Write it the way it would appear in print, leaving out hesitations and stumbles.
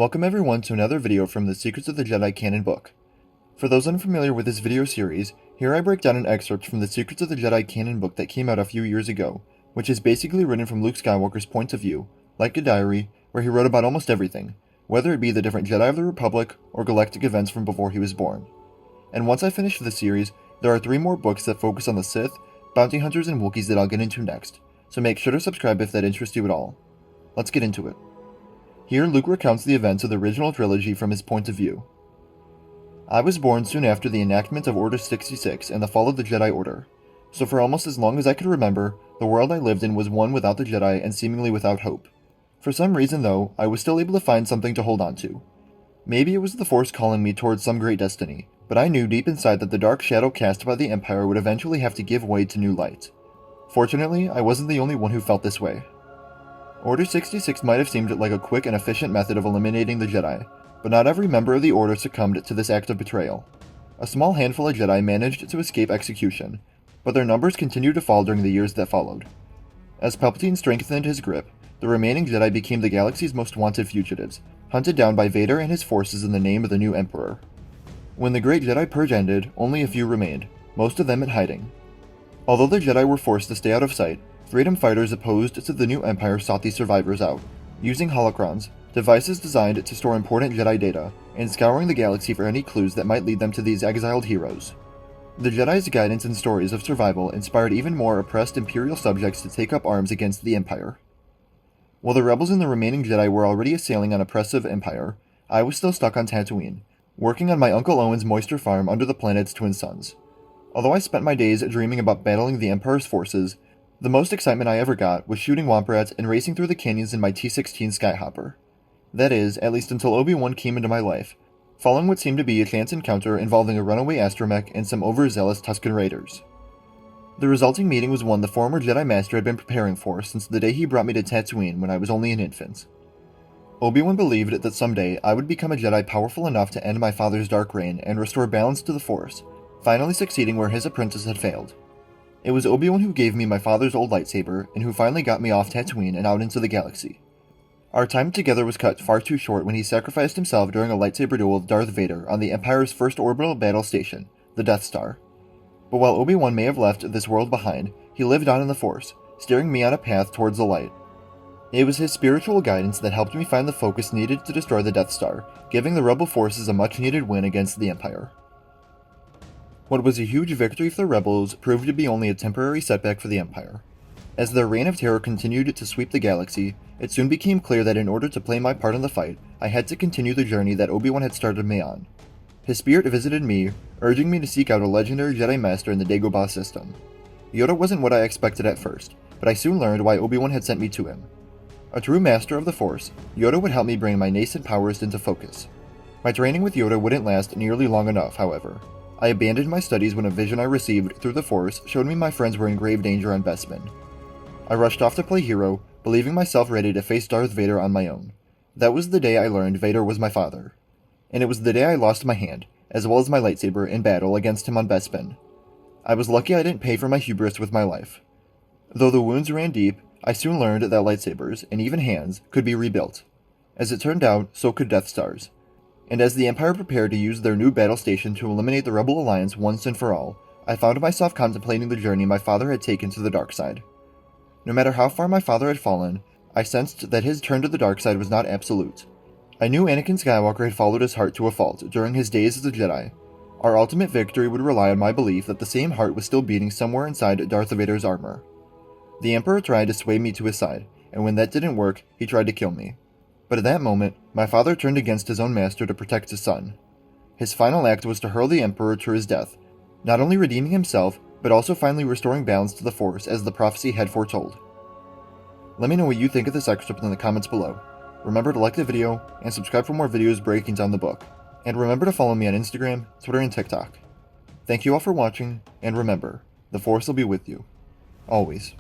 Welcome everyone to another video from the Secrets of the Jedi canon book. For those unfamiliar with this video series, here I break down an excerpt from the Secrets of the Jedi canon book that came out a few years ago, which is basically written from Luke Skywalker's point of view, like a diary, where he wrote about almost everything, whether it be the different Jedi of the Republic or galactic events from before he was born. And once I finish the series, there are 3 more books that focus on the Sith, bounty hunters, and Wookiees that I'll get into next, so make sure to subscribe if that interests you at all. Let's get into it. Here, Luke recounts the events of the original trilogy from his point of view. I was born soon after the enactment of Order 66 and the fall of the Jedi Order, so for almost as long as I could remember, the world I lived in was one without the Jedi and seemingly without hope. For some reason, though, I was still able to find something to hold on to. Maybe it was the Force calling me towards some great destiny, but I knew deep inside that the dark shadow cast by the Empire would eventually have to give way to new light. Fortunately, I wasn't the only one who felt this way. Order 66 might have seemed like a quick and efficient method of eliminating the Jedi, but not every member of the Order succumbed to this act of betrayal. A small handful of Jedi managed to escape execution, but their numbers continued to fall during the years that followed. As Palpatine strengthened his grip, the remaining Jedi became the galaxy's most wanted fugitives, hunted down by Vader and his forces in the name of the new Emperor. When the Great Jedi Purge ended, only a few remained, most of them in hiding. Although the Jedi were forced to stay out of sight, freedom fighters opposed to the new Empire sought these survivors out, using holocrons, devices designed to store important Jedi data, and scouring the galaxy for any clues that might lead them to these exiled heroes. The Jedi's guidance and stories of survival inspired even more oppressed Imperial subjects to take up arms against the Empire. While the rebels and the remaining Jedi were already assailing an oppressive Empire, I was still stuck on Tatooine, working on my Uncle Owen's moisture farm under the planet's twin suns. Although I spent my days dreaming about battling the Empire's forces, the most excitement I ever got was shooting womp rats and racing through the canyons in my T-16 Skyhopper. That is, at least until Obi-Wan came into my life, following what seemed to be a chance encounter involving a runaway astromech and some overzealous Tusken Raiders. The resulting meeting was one the former Jedi Master had been preparing for since the day he brought me to Tatooine when I was only an infant. Obi-Wan believed that someday I would become a Jedi powerful enough to end my father's dark reign and restore balance to the Force, finally succeeding where his apprentice had failed. It was Obi-Wan who gave me my father's old lightsaber and who finally got me off Tatooine and out into the galaxy. Our time together was cut far too short when he sacrificed himself during a lightsaber duel with Darth Vader on the Empire's first orbital battle station, the Death Star. But while Obi-Wan may have left this world behind, he lived on in the Force, steering me on a path towards the light. It was his spiritual guidance that helped me find the focus needed to destroy the Death Star, giving the rebel forces a much-needed win against the Empire. What was a huge victory for the rebels proved to be only a temporary setback for the Empire. As their reign of terror continued to sweep the galaxy, it soon became clear that in order to play my part in the fight, I had to continue the journey that Obi-Wan had started me on. His spirit visited me, urging me to seek out a legendary Jedi Master in the Dagobah system. Yoda wasn't what I expected at first, but I soon learned why Obi-Wan had sent me to him. A true master of the Force, Yoda would help me bring my nascent powers into focus. My training with Yoda wouldn't last nearly long enough, however. I abandoned my studies when a vision I received through the Force showed me my friends were in grave danger on Bespin. I rushed off to play hero, believing myself ready to face Darth Vader on my own. That was the day I learned Vader was my father. And it was the day I lost my hand, as well as my lightsaber, in battle against him on Bespin. I was lucky I didn't pay for my hubris with my life. Though the wounds ran deep, I soon learned that lightsabers, and even hands, could be rebuilt. As it turned out, so could Death Stars. And as the Empire prepared to use their new battle station to eliminate the Rebel Alliance once and for all, I found myself contemplating the journey my father had taken to the dark side. No matter how far my father had fallen, I sensed that his turn to the dark side was not absolute. I knew Anakin Skywalker had followed his heart to a fault during his days as a Jedi. Our ultimate victory would rely on my belief that the same heart was still beating somewhere inside Darth Vader's armor. The Emperor tried to sway me to his side, and when that didn't work, he tried to kill me. But at that moment, my father turned against his own master to protect his son. His final act was to hurl the Emperor to his death, not only redeeming himself, but also finally restoring balance to the Force as the prophecy had foretold. Let me know what you think of this excerpt in the comments below. Remember to like the video, and subscribe for more videos breaking down the book. And remember to follow me on Instagram, Twitter, and TikTok. Thank you all for watching, and remember, the Force will be with you. Always.